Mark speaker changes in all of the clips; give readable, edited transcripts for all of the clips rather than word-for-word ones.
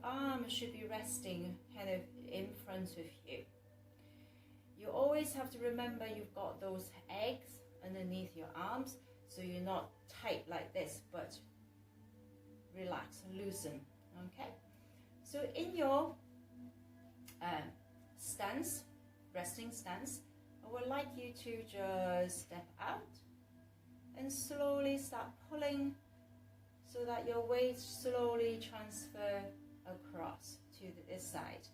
Speaker 1: arm should be resting kind of in front of you. You always have to remember you've got those eggs underneath your arms, so you're not tight like this, but relax and loosen. Okay, so in your stance, resting stance, I would like you to just step out and slowly start pulling so that your weight slowly transfer across to this side.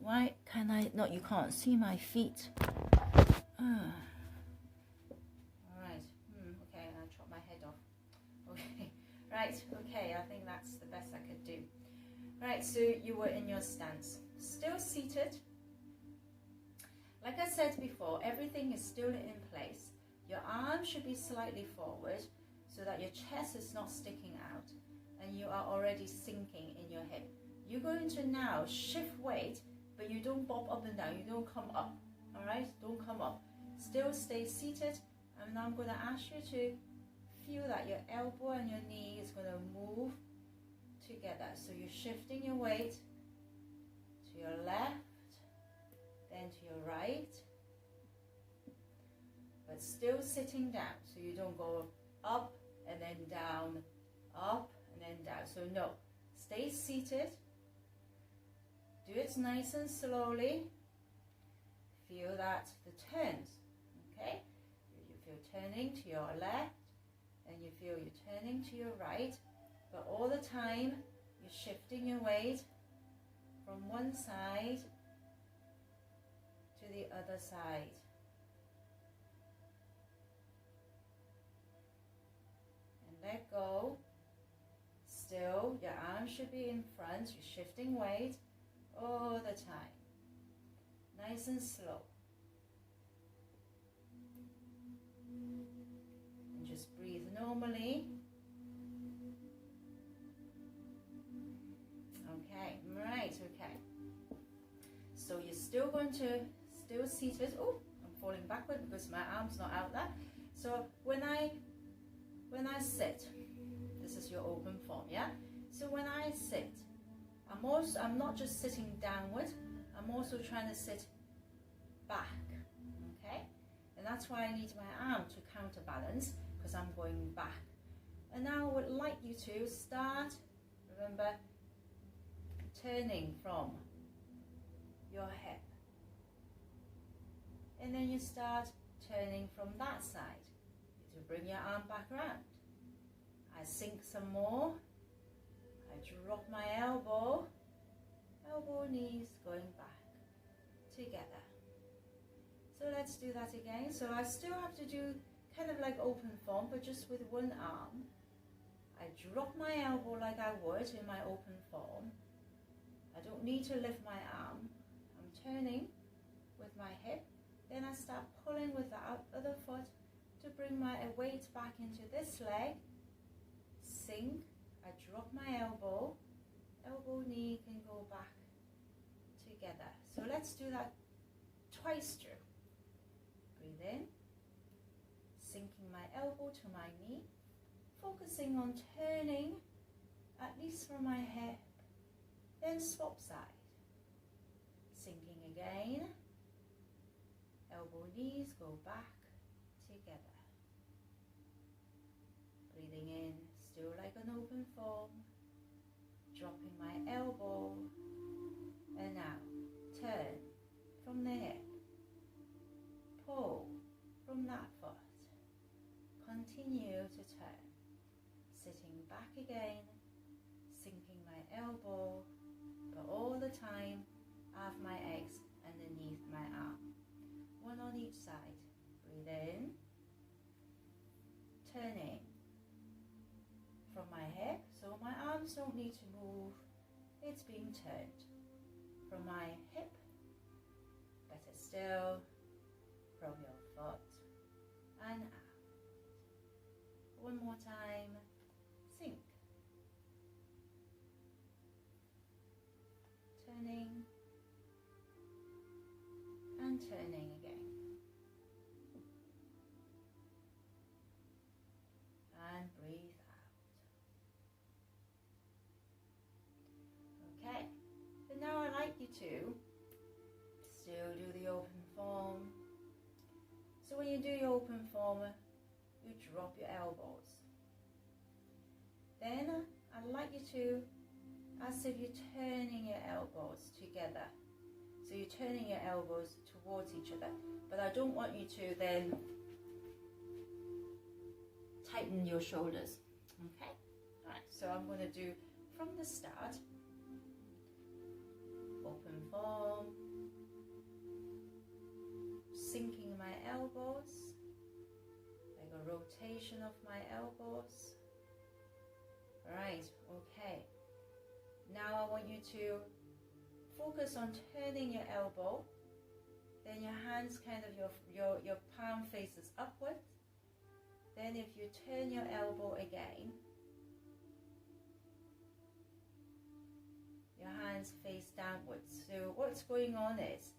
Speaker 1: Why can I not? You can't see my feet. All right. Okay, I chopped my head off. Okay. Right. Okay. I think that's the best I could do. Right. So you were in your stance, still seated. Like I said before, everything is still in place. Your arm should be slightly forward so that your chest is not sticking out, and you are already sinking in your hip. You're going to now shift weight, but you don't bob up and down. You don't come up. All right? Don't come up. Still stay seated. And now I'm going to ask you to feel that your elbow and your knee is going to move together. So you're shifting your weight to your left, then to your right, but still sitting down. So you don't go up and then down, up and then down. So no, stay seated. Do it nice and slowly. Feel that the turns, okay? You feel turning to your left, and you feel you're turning to your right, but all the time you're shifting your weight from one side to the other side. And let go. Still, your arms should be in front. You're shifting weight all the time. Nice and slow. And just breathe normally. Okay, right, okay. So you're still going to, still seated. Oh, I'm falling backward because my arm's not out there. So when I sit, this is your open form, yeah? So when I sit, I'm not just sitting downward, I'm also trying to sit back, okay? And that's why I need my arm to counterbalance, because I'm going back. And now I would like you to start, remember, turning from your hip. And then you start turning from that side to bring your arm back around. I sink some more. I drop my elbow, knees going back together. So let's do that again. So I still have to do kind of like open form, but just with one arm. I drop my elbow like I would in my open form. I don't need to lift my arm. I'm turning with my hip. Then I start pulling with the other foot to bring my weight back into this leg. Sink. I drop my elbow, knee can go back together. So let's do that twice through. Breathe in, sinking my elbow to my knee, focusing on turning at least from my hip, then swap side. Sinking again, elbow, knees go back together. Breathing in, still like an open form, dropping my elbow, and now turn from the hip, pull from that foot, continue to turn, sitting back again, sinking my elbow, but all the time I have my eggs underneath my arm, one on each side. Breathe in, turning from my hip, so my arms don't need to move, it's being turned from my hip, better still, from your foot and out. One more time, sink, turning and turning again, and breathe out. you to still do the open form. So when you do your open form, you drop your elbows. Then I'd like you to, as if you're turning your elbows together. So you're turning your elbows towards each other. But I don't want you to then tighten your shoulders. Okay? Alright, so I'm going to do from the start. Open form. Sinking my elbows. Like a rotation of my elbows. Right, okay. Now I want you to focus on turning your elbow. Then your hands kind of, your palm faces upward. Then if you turn your elbow again, your hands face downwards. So what's going on is,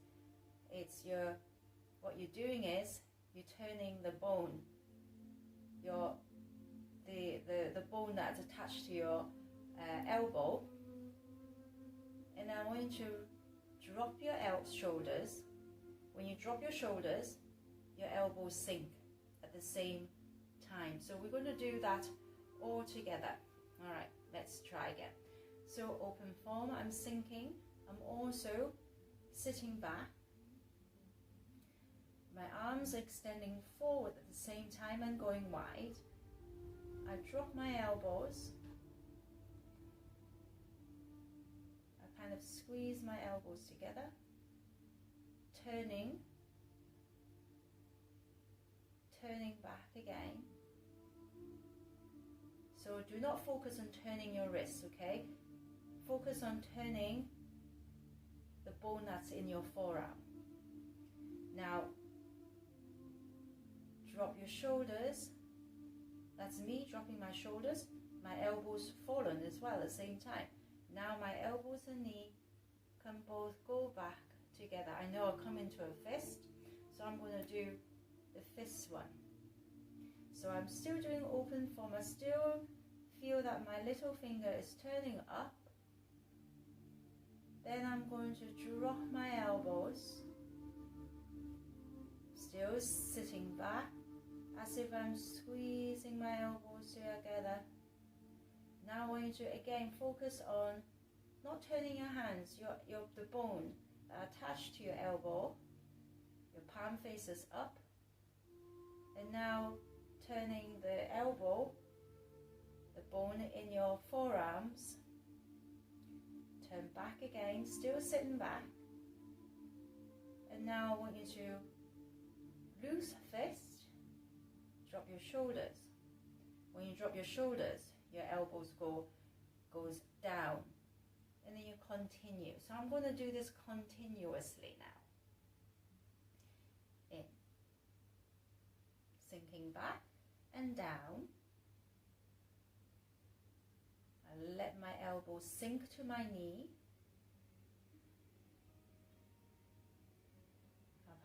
Speaker 1: what you're doing is, you're turning the bone, the bone that's attached to your elbow. And I want you to drop your shoulders. When you drop your shoulders, your elbows sink at the same time. So we're going to do that all together. All right, let's try again. So open form, I'm sinking. I'm also sitting back. My arms are extending forward at the same time and going wide. I drop my elbows. I kind of squeeze my elbows together. Turning back again. So do not focus on turning your wrists, okay? Focus on turning the bone that's in your forearm. Now, drop your shoulders. That's me dropping my shoulders. My elbows fallen as well at the same time. Now my elbows and knee can both go back together. I know I'll come into a fist, so I'm going to do the fist one. So I'm still doing open form. I still feel that my little finger is turning up. Then I'm going to drop my elbows, still sitting back, as if I'm squeezing my elbows together. Now I want you to again focus on not turning your hands, the bone attached to your elbow, your palm faces up, and now turning the elbow, the bone in your forearms, turn back again, still sitting back, and now I want you to loose fist, drop your shoulders. When you drop your shoulders, your elbows goes down, and then you continue. So I'm going to do this continuously now. In, sinking back and down. I let my elbow sink to my knee.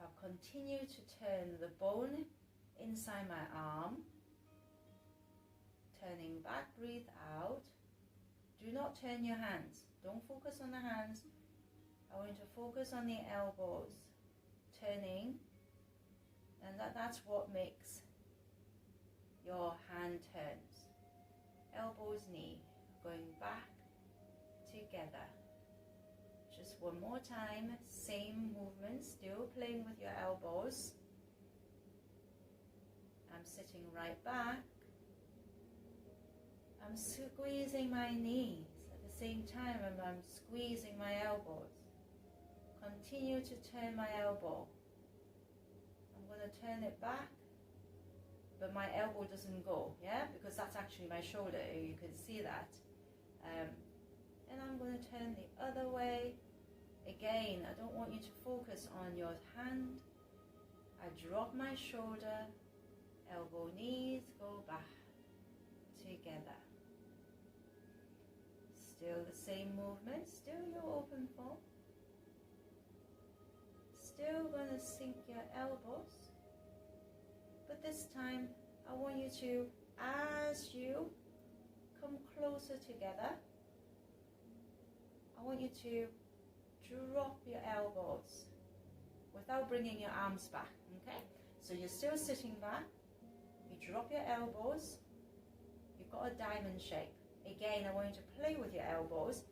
Speaker 1: I'll continue to turn the bone inside my arm. Turning back, breathe out. Do not turn your hands. Don't focus on the hands. I want you to focus on the elbows. Turning. And that's what makes your hand turns. Elbows, knee. Going back together. Just one more time. Same movement. Still playing with your elbows. I'm sitting right back. I'm squeezing my knees at the same time, and I'm squeezing my elbows. Continue to turn my elbow. I'm going to turn it back, but my elbow doesn't go, yeah? Because that's actually my shoulder, you can see that. And I'm going to turn the other way. Again, I don't want you to focus on your hand. I drop my shoulder, elbow, knees, go back together. Still the same movement, still your open form. Still going to sink your elbows. But this time, I want you to, as you come closer together, I want you to drop your elbows without bringing your arms back, okay? So you're still sitting back, you drop your elbows, you've got a diamond shape. Again, I want you to play with your elbows.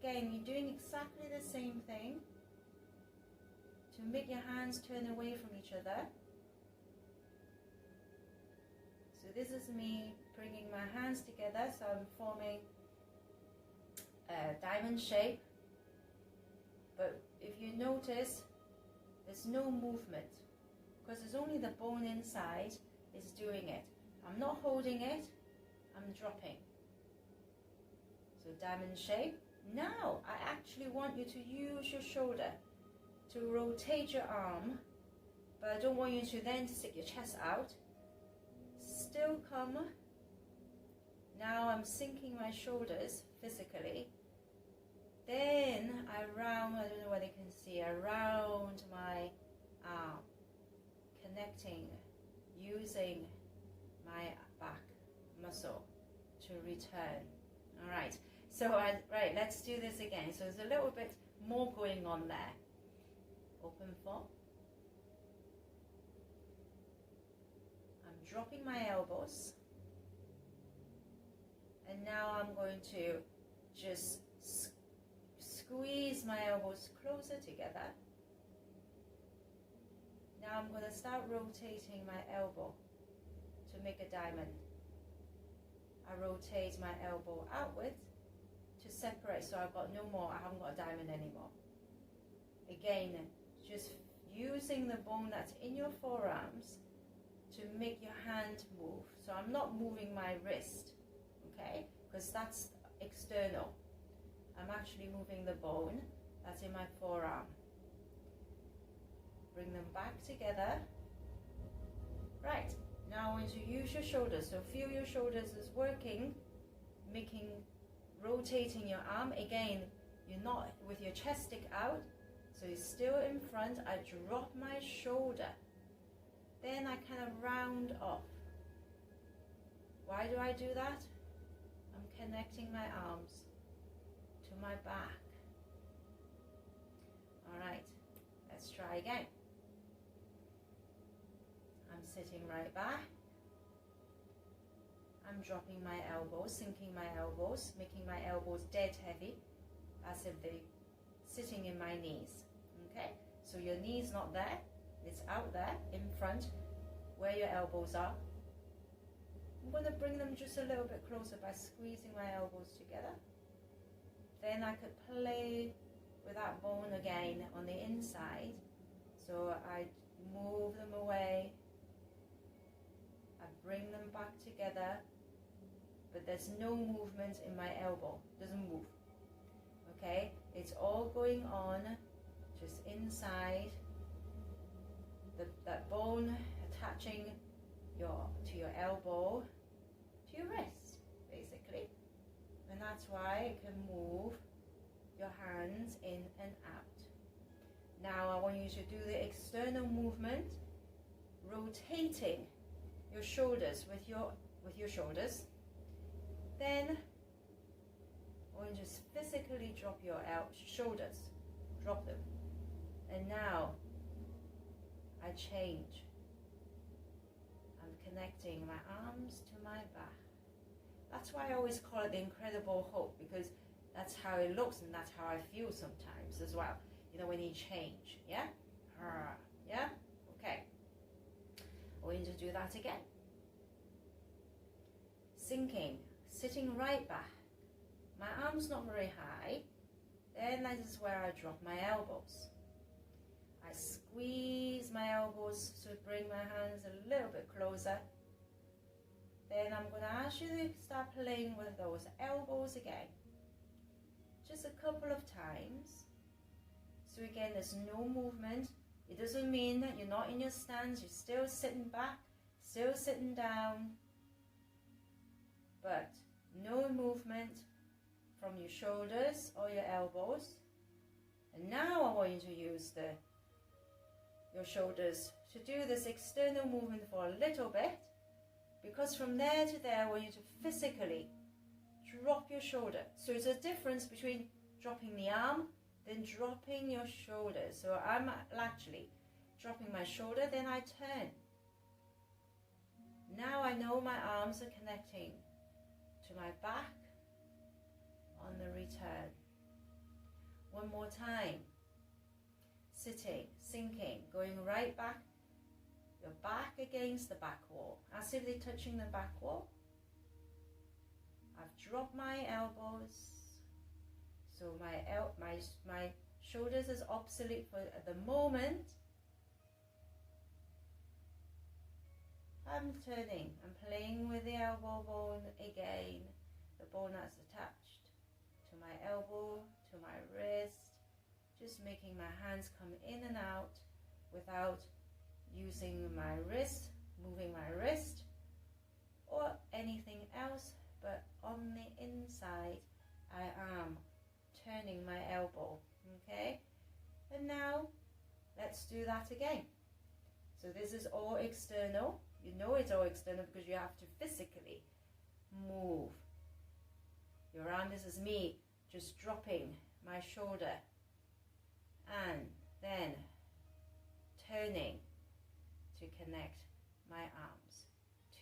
Speaker 1: Again, you're doing exactly the same thing to make your hands turn away from each other. So this is me bringing my hands together, so I'm forming a diamond shape. But if you notice, there's no movement because it's only the bone inside is doing it. I'm not holding it, I'm dropping. So diamond shape. Now I actually want you to use your shoulder to rotate your arm, but I don't want you to then stick your chest out. Still come. Now I'm sinking my shoulders physically. Then I round, I don't know whether you can see, I round my arm, connecting, using my back muscle to return. All right, so right, let's do this again. So there's a little bit more going on there. Open fold. I'm dropping my elbows. And now I'm going to just squeeze my elbows closer together. Now I'm going to start rotating my elbow to make a diamond. I rotate my elbow outwards to separate, so I've got no more, I haven't got a diamond anymore. Again, just using the bone that's in your forearms to make your hand move. So I'm not moving my wrist, okay, because that's external. I'm actually moving the bone that's in my forearm. Bring them back together. Right, now I want you to use your shoulders. So feel your shoulders is working, rotating your arm. Again, you're not with your chest stick out, so you're still in front. I drop my shoulder. Then I kind of round off. Why do I do that? I'm connecting my arms to my back. All right, let's try again. I'm sitting right back. I'm dropping my elbows, sinking my elbows, making my elbows dead heavy, as if they're sitting in my knees. Okay, so your knee's not there, it's out there in front where your elbows are. I'm going to bring them just a little bit closer by squeezing my elbows together. Then I could play with that bone again on the inside. So I move them away, I bring them back together, but there's no movement in my elbow, it doesn't move. Okay, it's all going on just inside, that bone attaching to your elbow, to your wrist, basically. And that's why it can move your hands in and out. Now I want you to do the external movement, rotating your shoulders with your shoulders. Then I want you to just physically drop your shoulders, drop them. And now I change. I'm connecting my arms to my back. That's why I always call it the incredible hope, because that's how it looks and that's how I feel sometimes as well. You know, when you change, yeah? Yeah? Okay. I want you to do that again. Sinking, sitting right back. My arm's not very high. Then that is where I drop my elbows. I squeeze my elbows to bring my hands a little bit closer. Then I'm going to ask you to start playing with those elbows again. Just a couple of times. So again, there's no movement. It doesn't mean that you're not in your stance. You're still sitting back, still sitting down. But no movement from your shoulders or your elbows. And now I want you to use your shoulders to do this external movement for a little bit, because from there to there I want you to physically drop your shoulder. So it's a difference between dropping the arm then dropping your shoulders. So I'm actually dropping my shoulder, then I turn. Now I know my arms are connecting to my back on the return. One more time. Sitting, sinking, going right back, your back against the back wall, as if they're touching the back wall. I've dropped my elbows, so my shoulders is obsolete for the moment. I'm turning, I'm playing with the elbow bone again, the bone that's attached to my elbow, to my wrist, just making my hands come in and out without using my wrist, moving my wrist or anything else, but on the inside I am turning my elbow, okay? And now let's do that again. So this is all external. You know it's all external because you have to physically move your arm. This is me just dropping my shoulder and then turning to connect my arms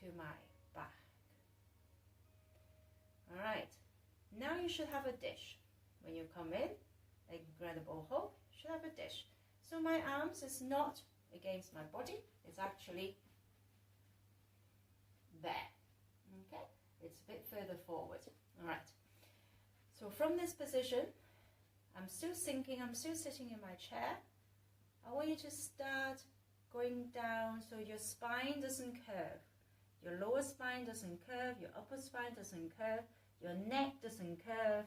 Speaker 1: to my back. All right, now you should have a dish. When you come in, like incredible hope, you should have a dish. So my arms is not against my body, it's actually there, okay? It's a bit further forward. All right, so from this position, I'm still sinking, I'm still sitting in my chair. I want you to start going down so your spine doesn't curve. Your lower spine doesn't curve, your upper spine doesn't curve, your neck doesn't curve.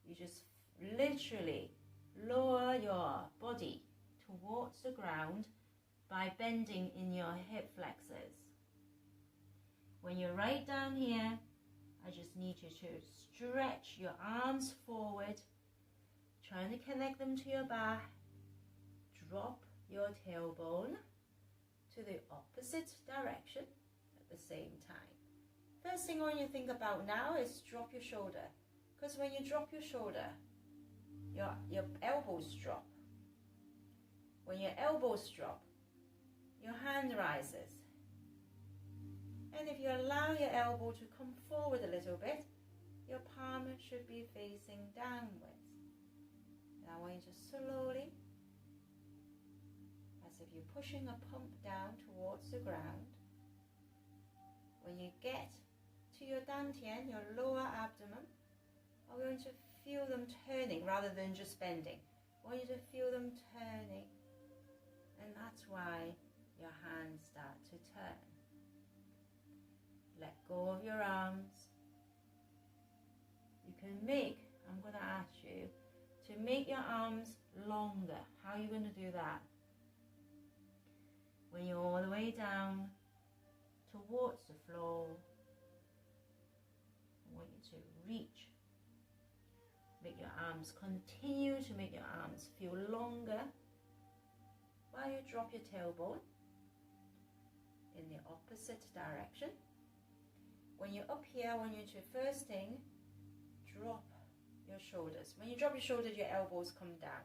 Speaker 1: You just literally lower your body towards the ground by bending in your hip flexors. When you're right down here, I just need you to stretch your arms forward, trying to connect them to your back. Drop your tailbone to the opposite direction at the same time. First thing I want you to think about now is drop your shoulder. Because when you drop your shoulder, your elbows drop. When your elbows drop, your hand rises. And if you allow your elbow to come forward a little bit, your palm should be facing downwards. Now I want you to slowly, as if you're pushing a pump down towards the ground. When you get to your dantian, your lower abdomen, I'm going to feel them turning rather than just bending. I want you to feel them turning, and that's why your hands start to turn. Let go of your arms. You can make, I'm going to ask you to make your arms longer. How are you going to do that? When you're all the way down towards the floor, I want you to reach. Make your arms, continue to make your arms feel longer while you drop your tailbone in the opposite direction. When you're up here, I want you to first thing, drop your shoulders. When you drop your shoulders, your elbows come down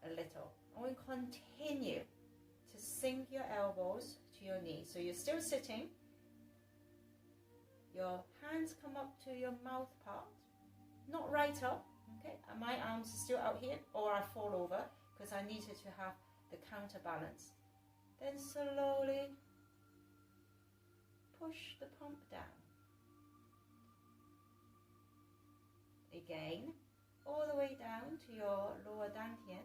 Speaker 1: a little. I want to continue to sink your elbows to your knees. So you're still sitting. Your hands come up to your mouth part, not right up, okay? And my arms are still out here, or I fall over because I needed to have the counterbalance. Then slowly push the pump down. Again, all the way down to your lower dantian.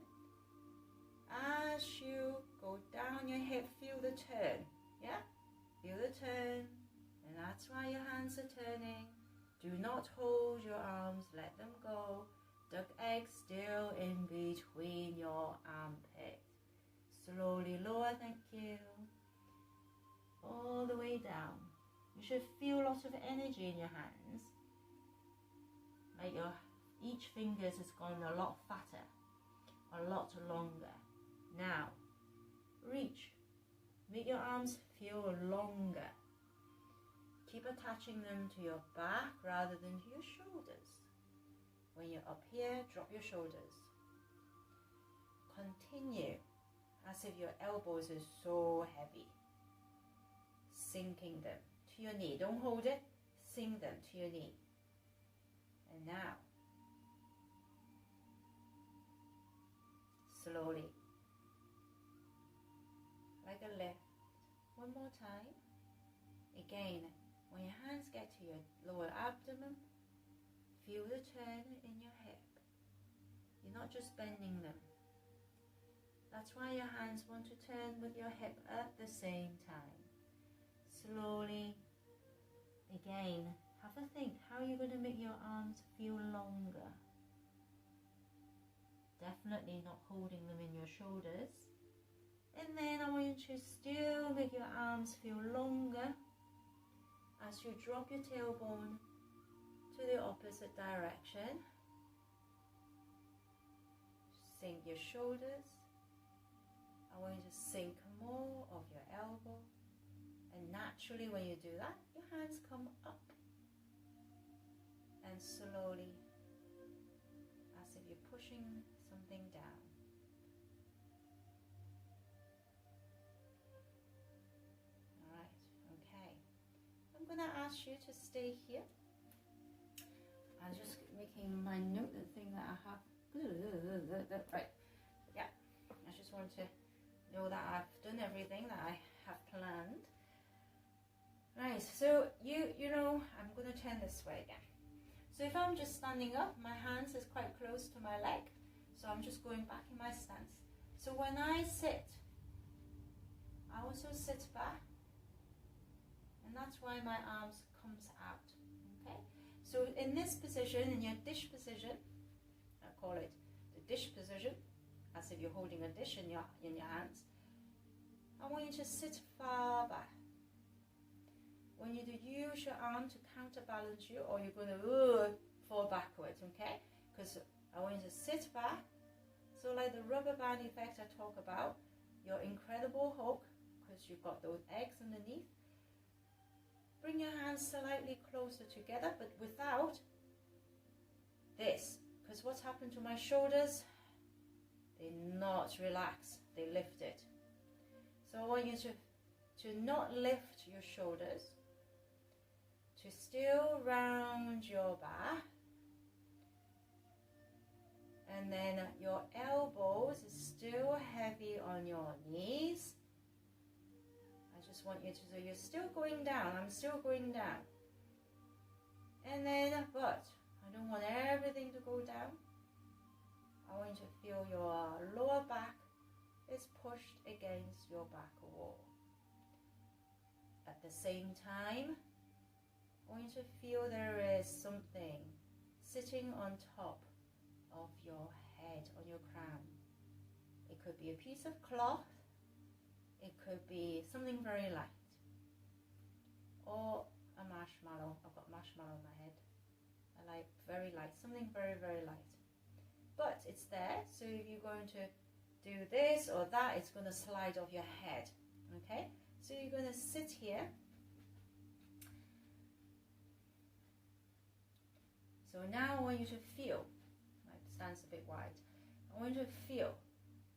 Speaker 1: As you go down your hip, feel the turn, yeah? Feel the turn, and that's why your hands are turning. Do not hold your arms, let them go. Duck egg still in between your armpit. Slowly lower, thank you. All the way down. You should feel a lot of energy in your hands. Like each fingers has gone a lot fatter, a lot longer. Now, reach. Make your arms feel longer. Keep attaching them to your back rather than to your shoulders. When you're up here, drop your shoulders. Continue as if your elbows are so heavy. Sinking them to your knee. Don't hold it. Sink them to your knee. And now, slowly, like a lift. One more time. Again, when your hands get to your lower abdomen, feel the turn in your hip. You're not just bending them. That's why your hands want to turn with your hip at the same time. Slowly, again, have a think. How are you going to make your arms feel longer? Definitely not holding them in your shoulders. And then I want you to still make your arms feel longer as you drop your tailbone to the opposite direction. Sink your shoulders. I want you to sink more of your elbow. And naturally when you do that, your hands come up. And slowly, as if you're pushing something down. Alright, okay. I'm going to ask you to stay here. I'm just making my note, the thing that I have. Right, yeah, I just want to know that I've done everything that I have planned. Right, so you know, I'm going to turn this way again. So if I'm just standing up, my hands is quite close to my leg, so I'm just going back in my stance. So when I sit, I also sit back, and that's why my arms comes out. Okay, so in this position, in your dish position, I call it the dish position, as if you're holding a dish in your hands. I want you to sit far back. When you do, use your arm to counterbalance you, or you're going to fall backwards, okay? Because I want you to sit back. So like the rubber band effect I talk about, your incredible Hulk, because you've got those eggs underneath. Bring your hands slightly closer together, but without this. Because what's happened to my shoulders? They not relax, they lift it. So I want you to not lift your shoulders, to still round your back, and then your elbows is still heavy on your knees. I just want you to, so you're still going down, I'm still going down. And then, but I don't want everything to go down. I want you to feel your lower back is pushed against your back wall. At the same time, I want you to feel there is something sitting on top of your head, on your crown. It could be a piece of cloth, it could be something very light, or a marshmallow. I've got marshmallow in my head. I like very light, something very, very light. But it's there, so if you're going to do this or that, it's going to slide off your head. Okay, so you're going to sit here. So now I want you to feel, my stance a bit wide, I want you to feel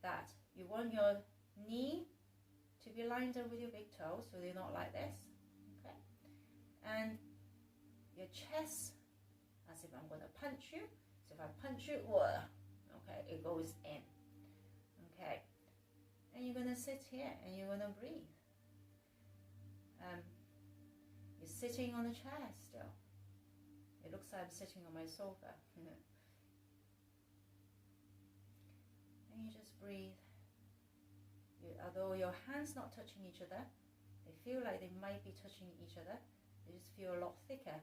Speaker 1: that you want your knee to be lined up with your big toe, so they're not like this, okay? And your chest, as if I'm going to punch you. So if I punch you, okay, it goes in, okay? And you're going to sit here and you're going to breathe. You're sitting on a chair still. It looks like I'm sitting on my sofa. And you just breathe. Although your hands not touching each other, they feel like they might be touching each other. They just feel a lot thicker,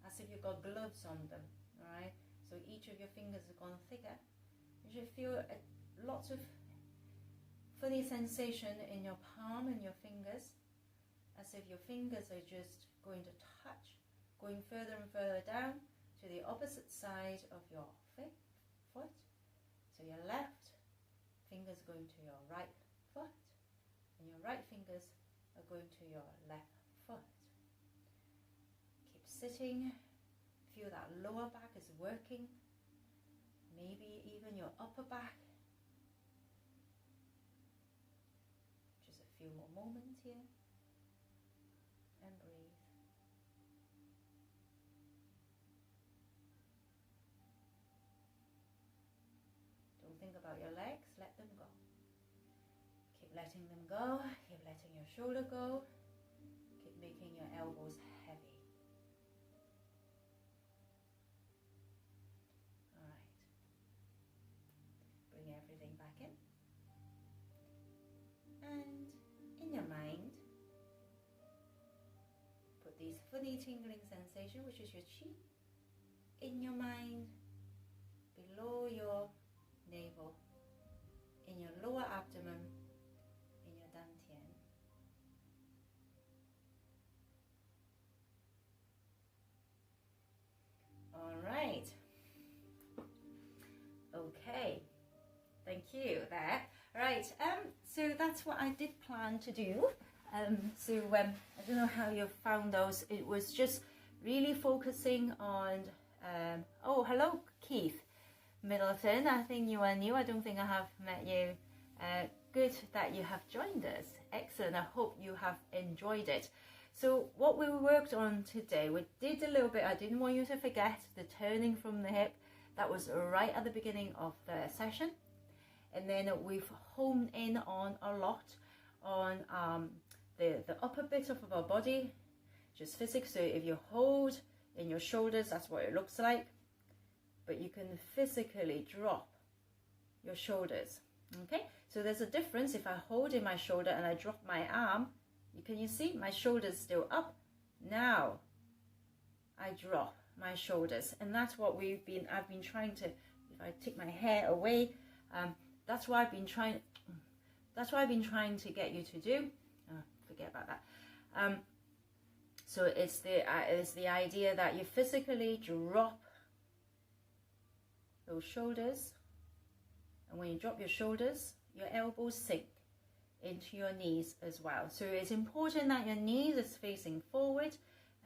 Speaker 1: as if you've got gloves on them, alright? So each of your fingers have gone thicker. You should feel lots of funny sensation in your palm and your fingers, as if your fingers are just going to touch, going further and further down to the opposite side of your foot. So your left fingers going to your right foot, and your right fingers are going to your left foot. Keep sitting. Feel that lower back is working. maybe even your upper back. Just a few more moments here, and breathe. Don't think about your legs, let them go. Keep letting them go, keep letting your shoulder go, keep making your elbows heavy. Alright. Bring everything back in. And in your mind, put these funny tingling sensation, which is your chi, in your mind, below your navel, in your lower abdomen, in your dantian. All right. Okay. Thank you there. Right. So that's what I did plan to do. I don't know how you found those. It was just really focusing on. Oh, hello, Keith Middleton. I think you are new. I don't think I have met you. Good that you have joined us. Excellent. I hope you have enjoyed it. So what we worked on today, we did a little bit. I didn't want you to forget the turning from the hip. That was right at the beginning of the session. And then we've honed in on a lot on the upper bit of our body, just physics. So if you hold in your shoulders, that's what it looks like. But you can physically drop your shoulders. Okay, so there's a difference. If I hold in my shoulder and I drop my arm, you see my shoulders still up. Now I drop my shoulders, and that's what I've been trying to. If I take my hair away, that's what I've been trying to get you to do. Forget about that. So it's the idea that you physically drop those shoulders, and when you drop your shoulders, your elbows sink into your knees as well. So it's important that your knees is facing forward,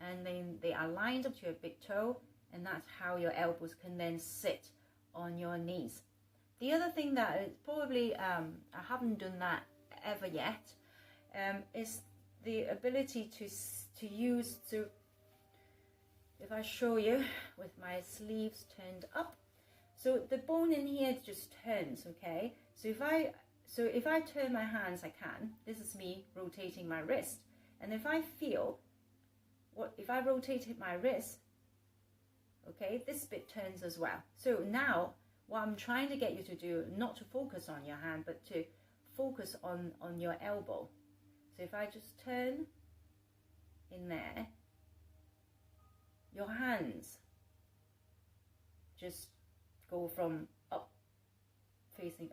Speaker 1: and then they are lined up to your big toe, and that's how your elbows can then sit on your knees. The other thing that is probably I haven't done that ever yet is the ability to use. So if I show you with my sleeves turned up, so the bone in here just turns. Okay, so if I turn my hands, I can. This is me rotating my wrist, and if I rotated my wrist, okay, this bit turns as well. So now what I'm trying to get you to do, not to focus on your hand, but to focus on your elbow. So if I just turn in there, your hands just go from up, facing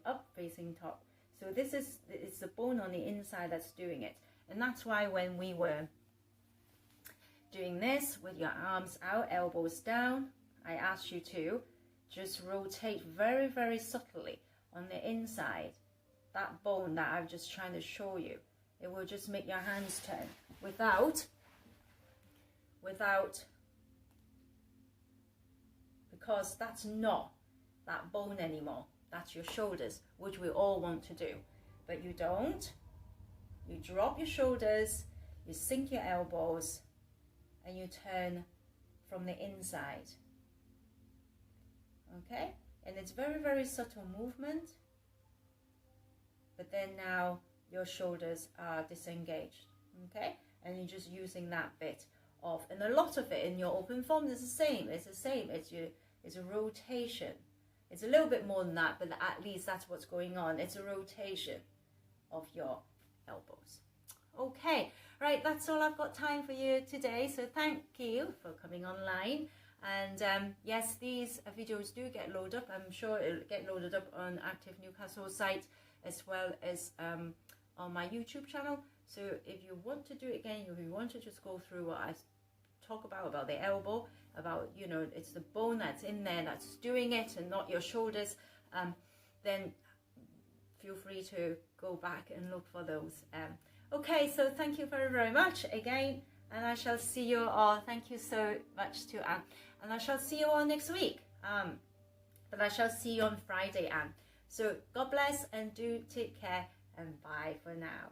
Speaker 1: top. So it's the bone on the inside that's doing it. And that's why when we were doing this with your arms out, elbows down, I asked you to just rotate very, very subtly on the inside, that bone that I'm just trying to show you. It will just make your hands turn without, because that's not that bone anymore. That's your shoulders, which we all want to do. But you don't. You drop your shoulders, you sink your elbows, and you turn from the inside. Okay? And it's very, very subtle movement. But then now your shoulders are disengaged. Okay? And you're just using that bit of, and a lot of it in your open form is the same. It's the same. It's a rotation. It's a little bit more than that, but at least that's what's going on. It's a rotation of your elbows. Okay, right, that's all I've got time for you today. So thank you for coming online. And yes, these videos do get loaded up. I'm sure it'll get loaded up on Active Newcastle site as well as on my YouTube channel. So if you want to do it again, if you want to just go through what I talk about the elbow, about, you know, it's the bone that's in there that's doing it and not your shoulders, then feel free to go back and look for those. Okay, so thank you very, very much again, and I shall see you all. Thank you so much to Anne, and I shall see you all next week. But I shall see you on Friday, Anne. So God bless and do take care, and bye for now.